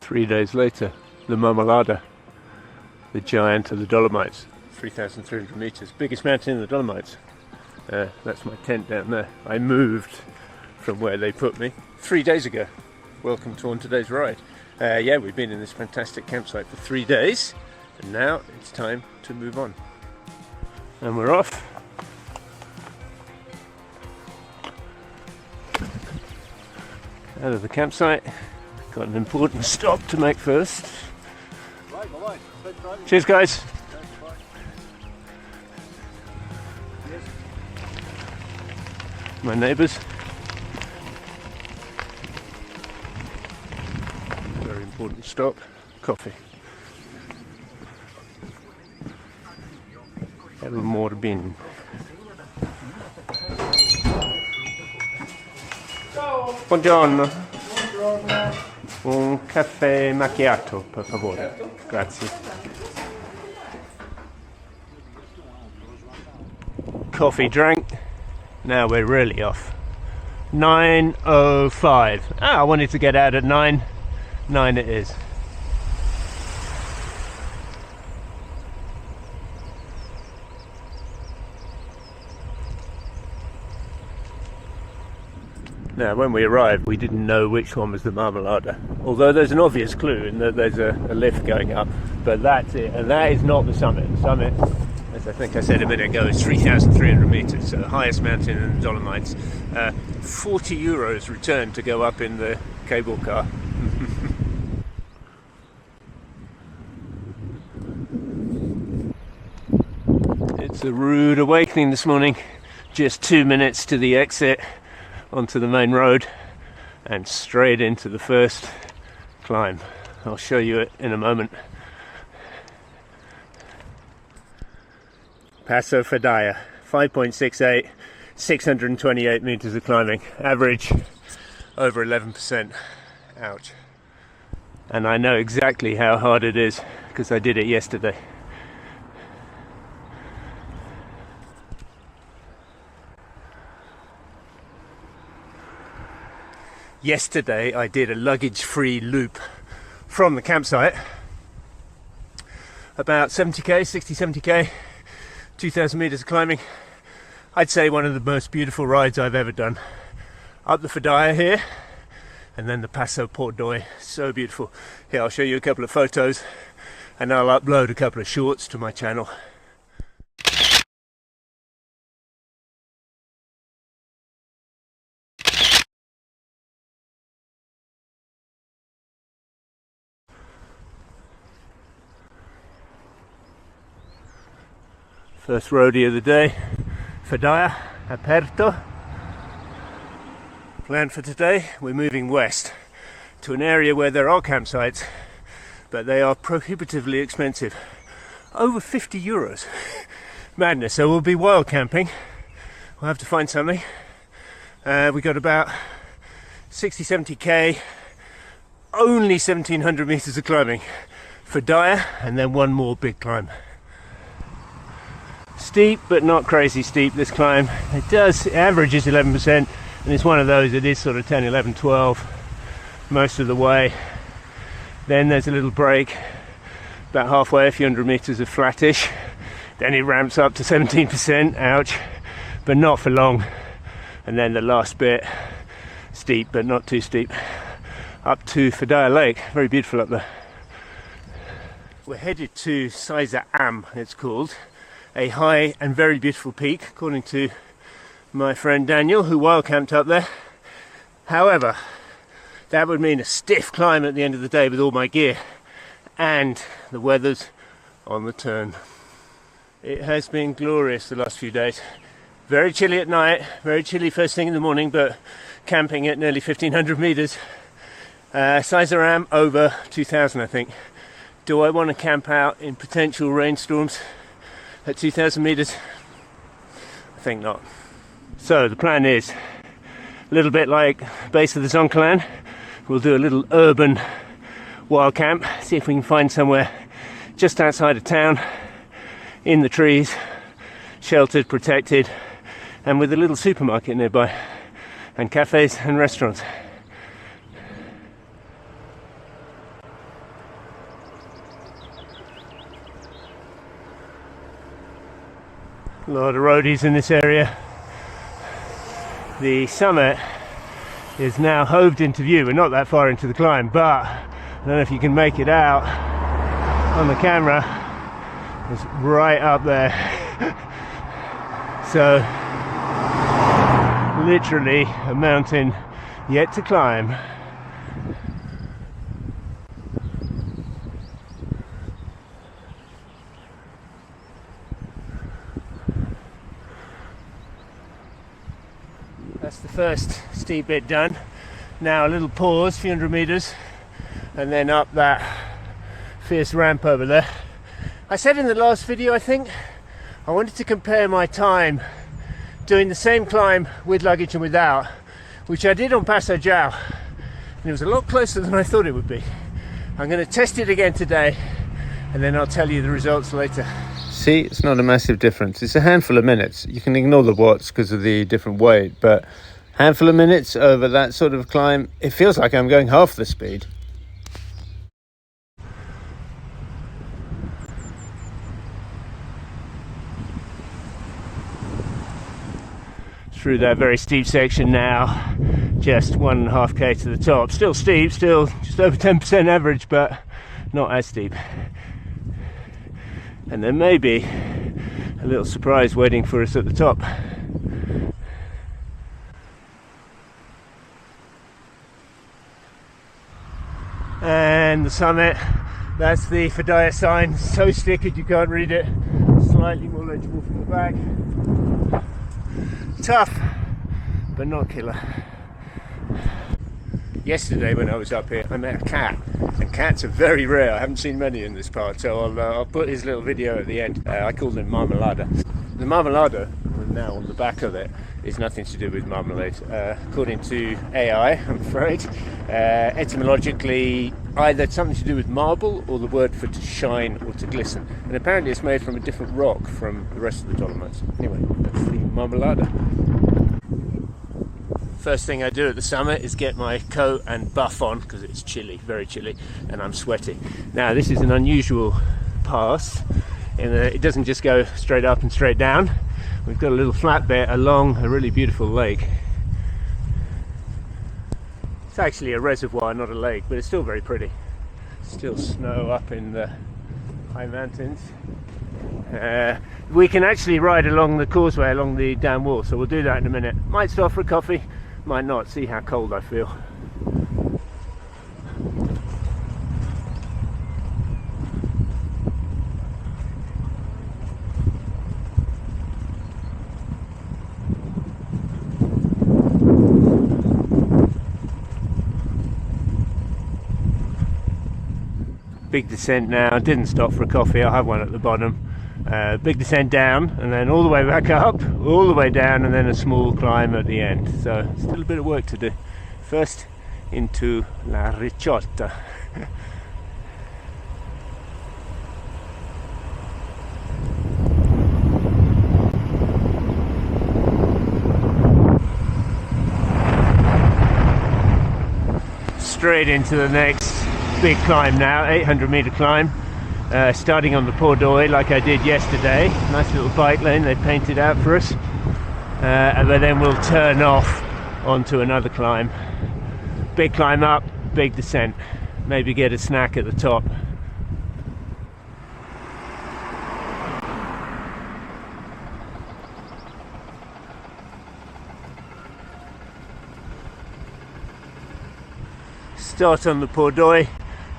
3 days later, the Marmolada, the giant of the Dolomites, 3,300 meters, biggest mountain in the Dolomites. That's my tent down there. I moved from where they put me 3 days ago. Welcome to on today's ride. Yeah, we've been in this fantastic campsite for 3 days, and now it's time to move on. And we're off. Out of the campsite. Got an important stop to make first. Cheers, guys. My neighbours. Very important stop. Coffee. El Morbin. Buongiorno. Un caffè macchiato, per favore. Grazie. Coffee drank. Now we're really off. 9:05. I wanted to get out at 9. 9 it is. Now, when we arrived, we didn't know which one was the Marmolada, although there's an obvious clue in that there's a lift going up, but that's it, and that is not the summit. The summit, as I think I said a minute ago, is 3,300 meters, so the highest mountain in the Dolomites. 40 euros return to go up in the cable car. It's a rude awakening this morning. Just 2 minutes to the exit onto the main road and straight into the first climb. I'll show you it in a moment. Passo Fedaya, 5.68, 628 meters of climbing, average over 11%. Ouch. And I know exactly how hard it is because I did it yesterday. Yesterday I did a luggage-free loop from the campsite, about 70k, 60-70k, 2,000 meters of climbing. I'd say one of the most beautiful rides I've ever done. Up the Fedaya here, and then the Passo Pordoi, so beautiful. Here, I'll show you a couple of photos, and I'll upload a couple of shorts to my channel. First roadie of the day, Fedaya, aperto. Plan for today, we're moving west to an area where there are campsites, but they are prohibitively expensive. Over 50 euros. Madness, so we'll be wild camping. We'll have to find something. We got about 60-70k, only 1,700 meters of climbing. Fedaya, and then one more big climb. Steep, but not crazy steep, this climb. It averages 11%, and it's one of those, it is sort of 10, 11, 12 most of the way. Then there's a little break, about halfway, a few hundred meters of flattish. Then it ramps up to 17%, ouch, but not for long. And then the last bit, steep, but not too steep, up to Fedaya Lake, very beautiful up there. We're headed to Siza Am, it's called. A high and very beautiful peak, according to my friend Daniel, who wild camped up there. However, that would mean a stiff climb at the end of the day with all my gear, and the weather's on the turn. It has been glorious the last few days. Very chilly at night, very chilly first thing in the morning, but camping at nearly 1,500 meters. Siza Am over 2,000, I think. Do I want to camp out in potential rainstorms at 2,000 meters? I think not. So the plan is a little bit like base of the Zoncolan. We'll do a little urban wild camp, see if we can find somewhere just outside of town, in the trees, sheltered, protected, and with a little supermarket nearby, and cafes and restaurants. A lot of roadies in this area. The summit is now hoved into view. We're not that far into the climb, but I don't know if you can make it out on the camera. It's right up there. So literally a mountain yet to climb. That's the first steep bit done. Now a little pause, few hundred meters, and then up that fierce ramp over there. I said in the last video, I think, I wanted to compare my time doing the same climb with luggage and without, which I did on Passo Giao, and it was a lot closer than I thought it would be. I'm going to test it again today, and then I'll tell you the results later. See, it's not a massive difference. It's a handful of minutes. You can ignore the watts because of the different weight, but handful of minutes over that sort of climb, it feels like I'm going half the speed. Through that very steep section now, just 1.5k to the top. Still steep, still just over 10% average, but not as steep. And there may be a little surprise waiting for us at the top. And the summit, that's the Fadaya sign, so sticky you can't read it, slightly more legible from the back. Tough, but not killer. Yesterday when I was up here, I met a cat, and cats are very rare. I haven't seen many in this part, so I'll put his little video at the end. I call him Marmolada. The Marmolada, now on the back of it, is nothing to do with marmalade. According to AI, I'm afraid, etymologically, either something to do with marble or the word for to shine or to glisten. And apparently it's made from a different rock from the rest of the Dolomites. Anyway, that's the Marmolada. First thing I do at the summit is get my coat and buff on because it's chilly, very chilly, and I'm sweaty. Now this is an unusual pass in that it doesn't just go straight up and straight down. We've got a little flat bit along a really beautiful lake. It's actually a reservoir, not a lake, but it's still very pretty. Still snow up in the high mountains. We can actually ride along the causeway along the dam wall, so we'll do that in a minute. Might stop for a coffee, might not, see how cold I feel. Big descent now, didn't stop for a coffee, I'll have one at the bottom. Big descent down and then all the way back up, all the way down, and then a small climb at the end. So still a bit of work to do. First into La Ricciotta. Straight into the next big climb now, 800-meter climb. Starting on the Port d'Oie like I did yesterday. Nice little bike lane they painted out for us, and then we'll turn off onto another climb. Big climb up, big descent, maybe get a snack at the top. Start on the Port d'Oie,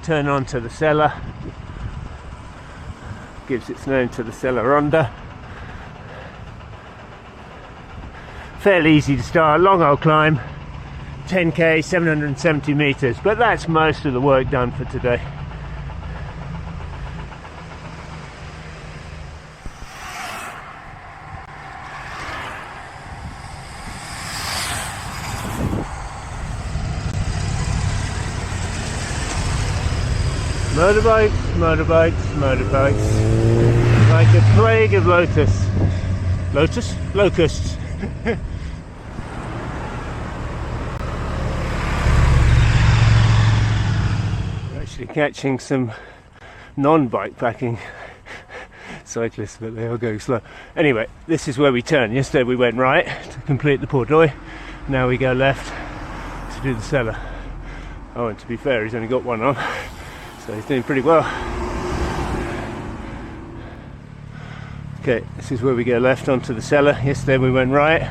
turn onto the Sella. Gives its name to the Sella Ronda. Fairly easy to start, long old climb, 10k, 770 meters, but that's most of the work done for today. Motorbikes, motorbikes, motorbikes. Like a plague of locusts. Locusts. We're actually catching some non-bikepacking cyclists, but they are going slow. Anyway, this is where we turn. Yesterday we went right to complete the Port d'Oy. Now we go left to do the cellar. Oh, and to be fair, he's only got one on, so he's doing pretty well. Okay, this is where we go left onto the cellar. Yesterday we went right.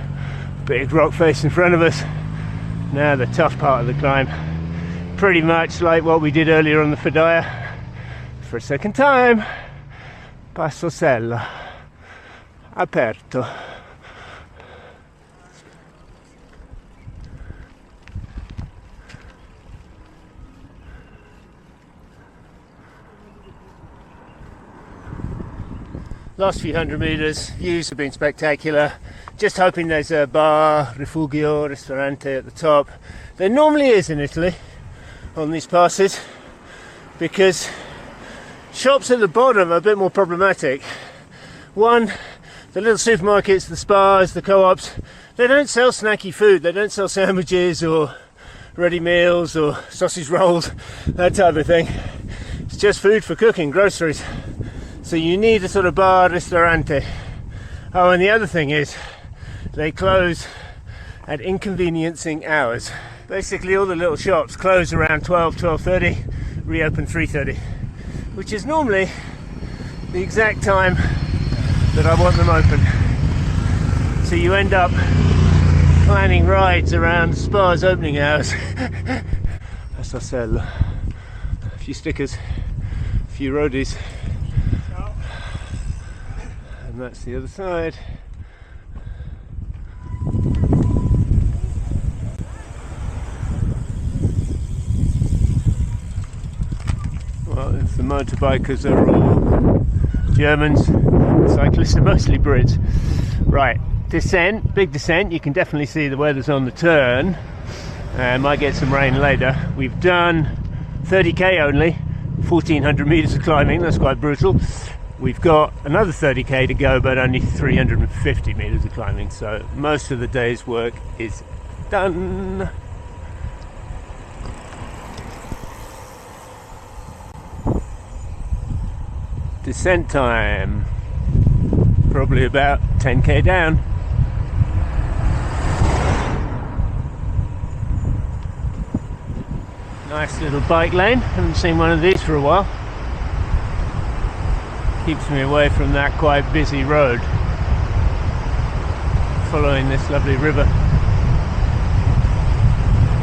Big rock face in front of us. Now the tough part of the climb. Pretty much like what we did earlier on the Fedaya. For a second time. Passo sella. Aperto. Last few hundred meters, views have been spectacular. Just hoping there's a bar, rifugio, ristorante at the top. There normally is in Italy on these passes, because shops at the bottom are a bit more problematic. One, the little supermarkets, the spas, the co-ops, they don't sell snacky food. They don't sell sandwiches or ready meals or sausage rolls, that type of thing. It's just food for cooking, groceries. So you need a sort of bar, ristorante. Oh, and the other thing is, they close at inconveniencing hours. Basically all the little shops close around 12, 12:30, reopen 3:30, which is normally the exact time that I want them open. So you end up planning rides around spas opening hours. That's our cell. A few stickers, a few roadies. And that's the other side. Well, it's the motorbikers are all Germans, cyclists are mostly Brits. Right, descent, big descent. You can definitely see the weather's on the turn. Might get some rain later. We've done 30k only, 1400 meters of climbing. That's quite brutal. We've got another 30k to go, but only 350 meters of climbing, so most of the day's work is done. Descent time, probably about 10k down. Nice little bike lane, haven't seen one of these for a while. Keeps me away from that quite busy road, following this lovely river.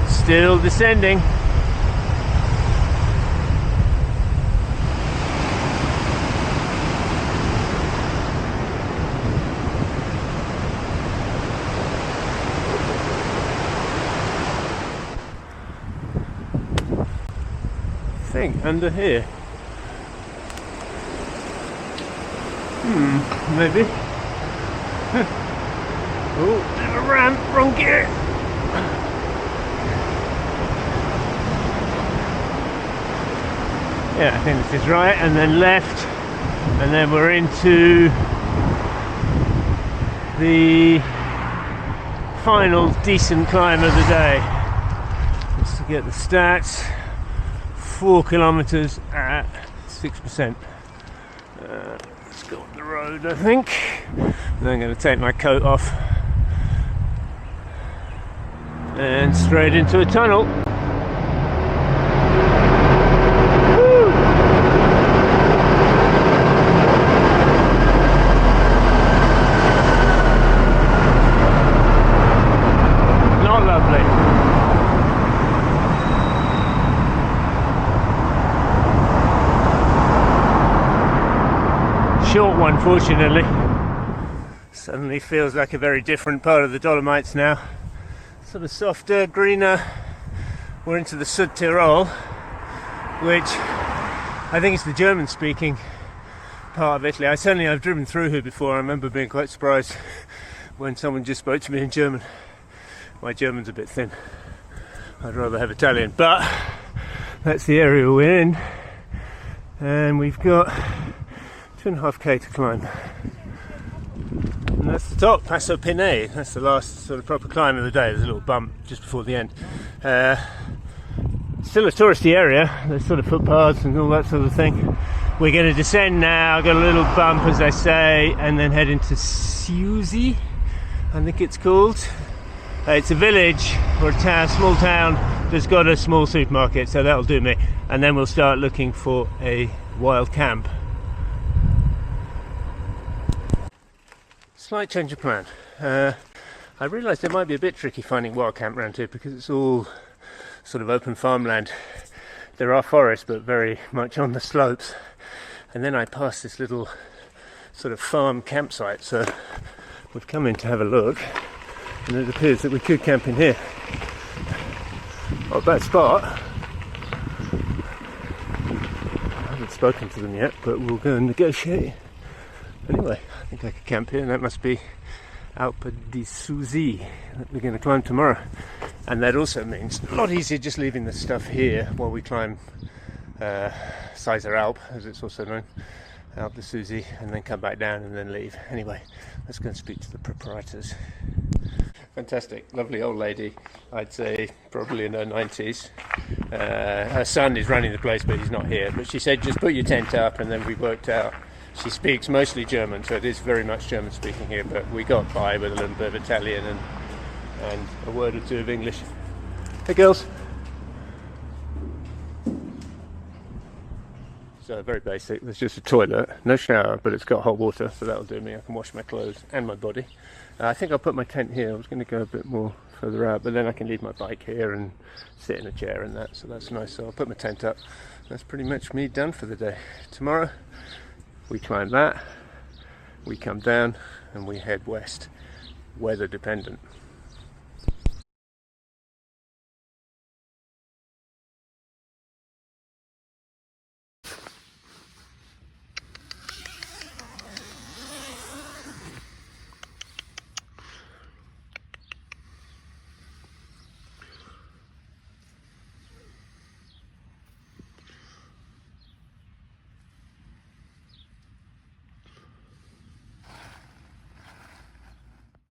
Still descending. I think under here. Maybe. Oh, there's a ramp, wrong gear. Yeah, I think this is right, and then left, and then we're into the final decent climb of the day. Just to get the stats, 4 kilometers at 6%. Let's go on the road, I think. And I'm going to take my coat off and straight into a tunnel. Woo! Not lovely. Short one, fortunately. Suddenly feels like a very different part of the Dolomites now. Sort of softer, greener. We're into the Sud-Tirol, which I think is the German-speaking part of Italy. I've driven through here before. I remember being quite surprised when someone just spoke to me in German. My German's a bit thin. I'd rather have Italian, but that's the area we're in, and we've got 2.5k to climb. And that's the top, Passo Pinei. That's the last sort of proper climb of the day. There's a little bump just before the end. Still a touristy area. There's sort of footpaths and all that sort of thing. We're going to descend now, got a little bump as I say, and then head into Suzy, I think it's called. It's a village or a town, small town that's got a small supermarket, so that'll do me. And then we'll start looking for a wild camp. Slight change of plan. I realised it might be a bit tricky finding wild camp around here because it's all sort of open farmland. There are forests, but very much on the slopes. And then I passed this little sort of farm campsite, so we've come in to have a look, and it appears that we could camp in here. Not a bad spot. I haven't spoken to them yet, but we'll go and negotiate. Anyway, I think I could camp here, and that must be Alpe di Suzy that we're going to climb tomorrow. And that also means a lot easier just leaving the stuff here while we climb Sizer Alp, as it's also known, Alpe di Suzy, and then come back down and then leave. Anyway, let's go and speak to the proprietors. Fantastic, lovely old lady, I'd say probably in her 90s. Her son is running the place, but he's not here. But she said just put your tent up, and then we worked out. She speaks mostly German, so it is very much German speaking here, but we got by with a little bit of Italian and a word or two of English. Hey girls! So very basic, there's just a toilet, no shower, but it's got hot water, so that'll do me. I can wash my clothes and my body. I think I'll put my tent here. I was going to go a bit more further out, but then I can leave my bike here and sit in a chair and that, so that's nice. So I'll put my tent up. That's pretty much me done for the day. Tomorrow we climb that, we come down and we head west, weather dependent.